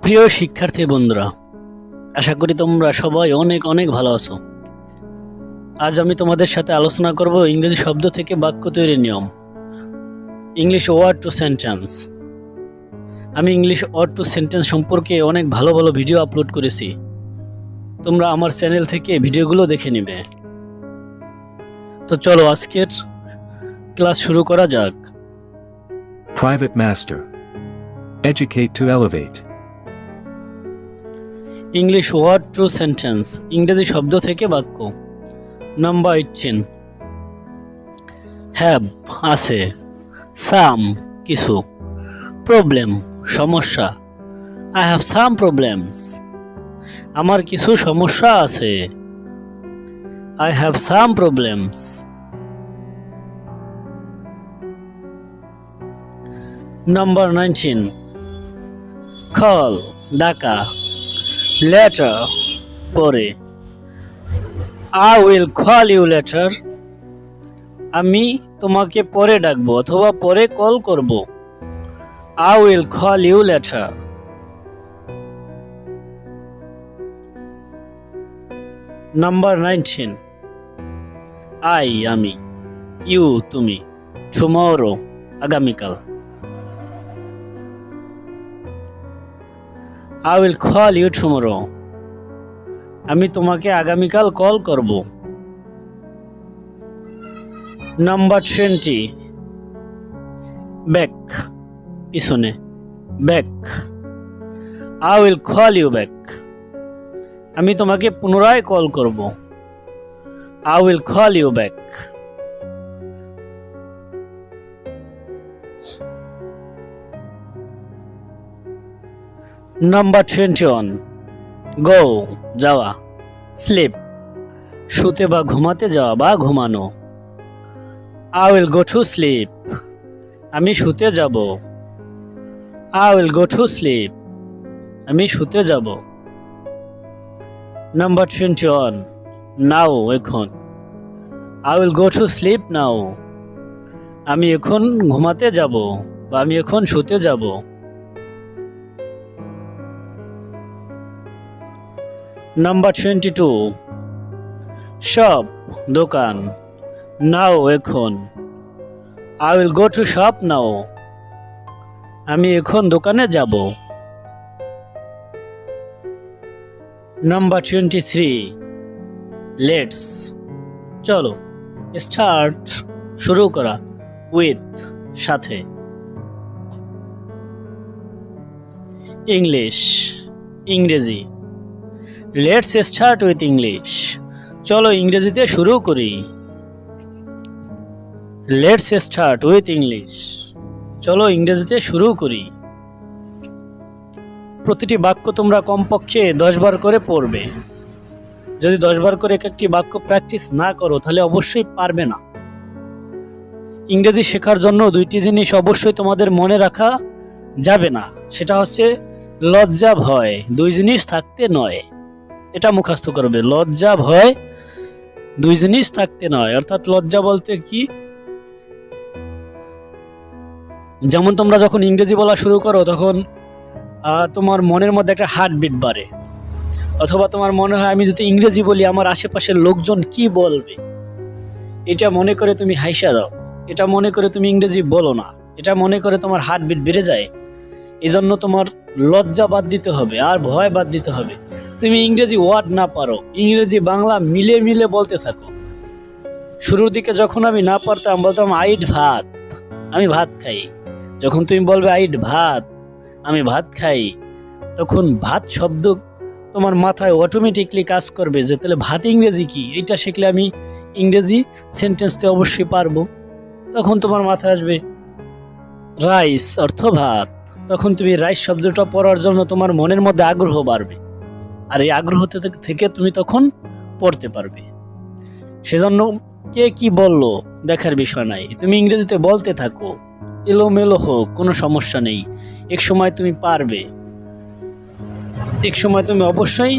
প্রিয় শিক্ষার্থী বন্ধুরা, আশা করি তোমরা সবাই অনেক অনেক ভালো আছো। আজ আমি তোমাদের সাথে আলোচনা করব ইংরেজি শব্দ থেকে বাক্য তৈরির নিয়ম, ইংলিশ ওয়ার্ড টু সেন্টেন্স। আমি ইংলিশ ওয়ার্ড টু সেন্টেন্স সম্পর্কে অনেক ভালো ভালো ভিডিও আপলোড করেছি, তোমরা আমার চ্যানেল থেকে ভিডিওগুলো দেখে নেবে। তো চলো আজকের ক্লাস শুরু করা যাক। Private Master. Educate to elevate. English word to sentence, ইংরেজি শব্দ থেকে বাক্য। নাম্বার 18, হ্যাভ আছে, সাম কিছু, প্রবলেম সমস্যা। আই হ্যাভ সাম প্রবলেমস, আমার কিছু সমস্যা আছে। I have some problems. Number 19, call ডাকা, লেটার পরে। I will call you later, আমি তোমাকে পরে ডাকবো অথবা পরে কল করব। I will call you later. Number 19, আমি, ইউ তুমি, টুমরো আগামীকাল। I will call you tomorrow, আমি তোমাকে আগামীকাল কল করব। নাম্বার 20, ব্যাক পিছনে, back. I will call you back, আমি তোমাকে পুনরায় কল করব। I will call you back. Number 21, গো যাওয়া, স্লিপ শুতে বা ঘুমাতে যাওয়া বা ঘুমানো। I will go to sleep, আমি শুতে যাব। I will go to sleep, আমি শুতে যাব। নাম্বার 21, নাও এখন। I will go to sleep now, আমি এখন ঘুমাতে যাব বা আমি এখন শুতে যাব। নাম্বার 22, শপ দোকান, নাও এখন। I will go to shop now, আমি এখন দোকানে যাব। নাম্বার 23, লেটস চলো, স্টার্ট শুরু করা, উইথ সাথে। ইংলিশ ইংরেজি, লেটস স্টার্ট উইথ ইংলিশ, চলো ইংরেজিতে শুরু করি। লেটস স্টার্ট উইথ ইংলিশ, চলো ইংরেজিতে শুরু করি। প্রতিটি বাক্য তোমরা কমপক্ষে 10 বার করে পড়বে। যদি 10 বার করে একটি বাক্য প্র্যাকটিস না করো তাহলে অবশ্যই পারবে না। ইংরেজি শেখার জন্য দুইটি জিনিস অবশ্যই তোমাদের মনে রাখা যাবে না, সেটা হচ্ছে লজ্জা ভয়, দুই জিনিস থাকতে নয়। এটা মুখস্থ করবে, লজ্জা ভয় দুই জিনিস থাকতে নয়। অর্থাৎ লজ্জা বলতে কি, যেমন তোমরা যখন ইংরেজি বলা শুরু করো তখন তোমার মনের মধ্যে একটা হার্টবিট বাড়ে, অথবা তোমার মনে হয় আমি যদি ইংরেজি বলি আমার আশেপাশের লোকজন কি বলবে, এটা মনে করে তুমি হাইসা দাও, এটা মনে করে তুমি ইংরেজি বলো না, এটা মনে করে তোমার হার্টবিট বেড়ে যায়। এই জন্য তোমার লজ্জা বাদ দিতে হবে আর ভয় বাদ দিতে হবে। তুমি ইংরেজি ওয়ার্ড না পারো, ইংরেজি বাংলা মিলে মিলে বলতে থাকো। শুরুর দিকে যখন আমি না পারতাম বলতাম আইট ভাত, আমি ভাত খাই। যখন তুমি বলবে আইট ভাত, আমি ভাত খাই, তখন ভাত শব্দ তোমার মাথায় অটোমেটিকলি কাজ করবে যে তাহলে ভাত ইংরেজি কি, এইটা শিখলে আমি ইংরেজি সেন্টেন্সতে অবশ্যই পারবো। তখন তোমার মাথায় আসবে রাইস অর্থ ভাত, তখন তুমি রাইস শব্দটা পড়ার জন্য তোমার মনের মধ্যে আগ্রহ বাড়বে, আর এই আগ্রহ থেকে তুমি তখন পড়তে পারবে। সেজন্য কে কি বললো দেখার বিষয় নাই, তুমি ইংরেজিতে বলতে থাকো, এলোমেলো হোক কোনো সমস্যা নেই, এক সময় তুমি পারবে, এক সময় তুমি অবশ্যই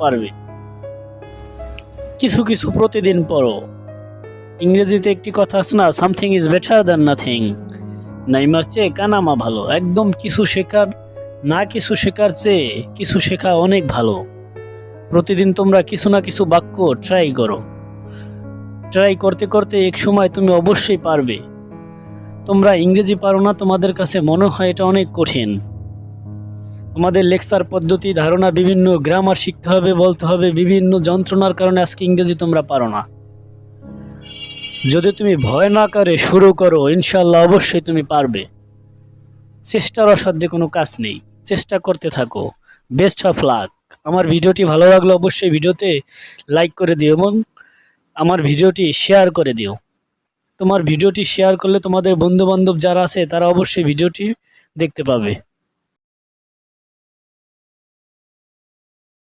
পারবে। কিছু কিছু প্রতিদিন পড়ো। ইংরেজিতে একটি কথা আছে না, something is better than nothing, Neymar চেয়ে কানামা ভালো। একদম কিছু শেখার না কিছু শেখার চেয়ে কিছু শেখা অনেক ভালো। প্রতিদিন তোমরা কিছু না কিছু বাক্য ট্রাই করো। ট্রাই করতে করতে এক সময় তুমি অবশ্যই পারবে। তোমরা ইংরেজি পারো না, তোমাদের কাছে মনে হয় এটা অনেক কঠিন। তোমাদের লেকচার পদ্ধতি, ধারণা, বিভিন্ন গ্রামার শিখতে হবে, বলতে হবে, বিভিন্ন যন্ত্রণার কারণে আজকে ইংরেজি তোমরা পারো না। যদি তুমি ভয় না করে শুরু করো, ইনশাল্লাহ অবশ্যই তুমি পারবে। চেষ্টার অসাধ্য কোনো কাজ নেই, চেষ্টা করতে থাকো। Best of luck. আমার ভিডিওটি ভালো লাগলে অবশ্যই ভিডিওতে লাইক করে দিও এবং আমার ভিডিওটি শেয়ার করে দিও। তোমার ভিডিওটি শেয়ার করলে তোমাদের বন্ধু বান্ধব যারা আছে তারা অবশ্যই ভিডিওটি দেখতে পাবে।